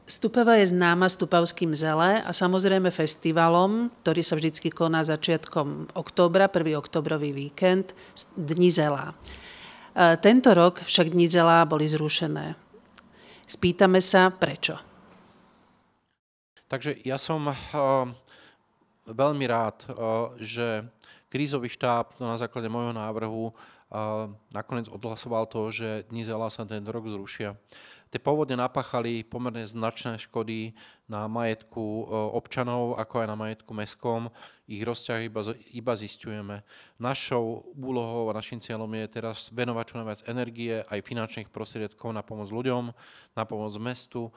Stupava je známa Stupavským zele a samozrejme festivalom, ktorý sa vždycky koná začiatkom októbra, 1. októbrový víkend, Dni zelá. Tento rok však Dni zelá boli zrušené. Spýtame sa, prečo? Takže ja som veľmi rád, že krízový štáb na základe môjho návrhu nakoniec odhlasoval to, že Dni zelá sa tento rok zrušia. Tie povodne napáchali pomerne značné škody na majetku občanov, ako aj na majetku mestskom. Ich rozťah iba zisťujeme. Našou úlohou a našim cieľom je teraz venovať čo najviac energie aj finančných prostriedkov na pomoc ľuďom, na pomoc mestu,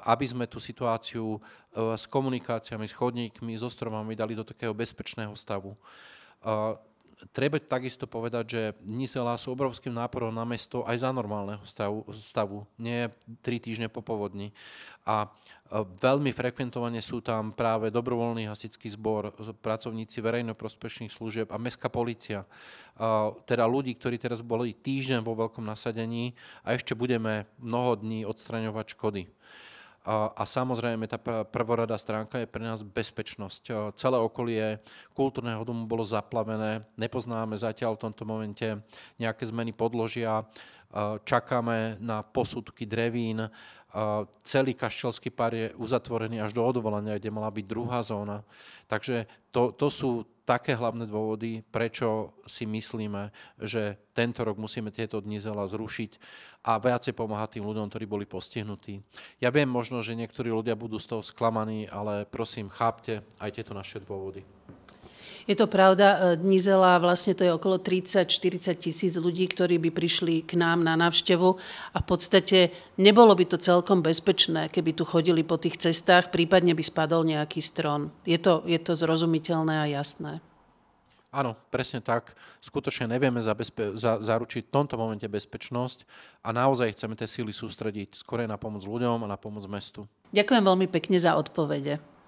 aby sme tú situáciu s komunikáciami, s chodníkmi, so stromami dali do takého bezpečného stavu. Treba takisto povedať, že Dni zelá sú obrovským náporom na mesto aj za normálneho stavu, nie 3 týždne po povodni. A veľmi frekventovane sú tam práve dobrovoľný hasičský zbor, pracovníci verejnoprospešných služieb a mestská polícia. Teda ľudí, ktorí teraz boli týždeň vo veľkom nasadení a ešte budeme mnoho dní odstraňovať škody. A samozrejme, tá prvoradá stránka je pre nás bezpečnosť. Celé okolie kultúrneho domu bolo zaplavené, nepoznáme zatiaľ v tomto momente nejaké zmeny podložia, čakáme na posudky drevín, celý Kaštielský pár je uzatvorený až do odvolania, kde mala byť druhá zóna. Takže to sú také hlavné dôvody, prečo si myslíme, že tento rok musíme tieto Dni zelá zrušiť a viacej pomáhať tým ľuďom, ktorí boli postihnutí. Ja viem možno, že niektorí ľudia budú z toho sklamaní, ale prosím, chápte aj tieto naše dôvody. Je to pravda, Dni zelá, vlastne to je okolo 30-40 tisíc ľudí, ktorí by prišli k nám na návštevu a v podstate nebolo by to celkom bezpečné, keby tu chodili po tých cestách, prípadne by spadol nejaký strom. Je to zrozumiteľné a jasné. Áno, presne tak. Skutočne nevieme zaručiť v tomto momente bezpečnosť a naozaj chceme tie síly sústrediť skôr na pomoc ľuďom a na pomoc mestu. Ďakujem veľmi pekne za odpovede.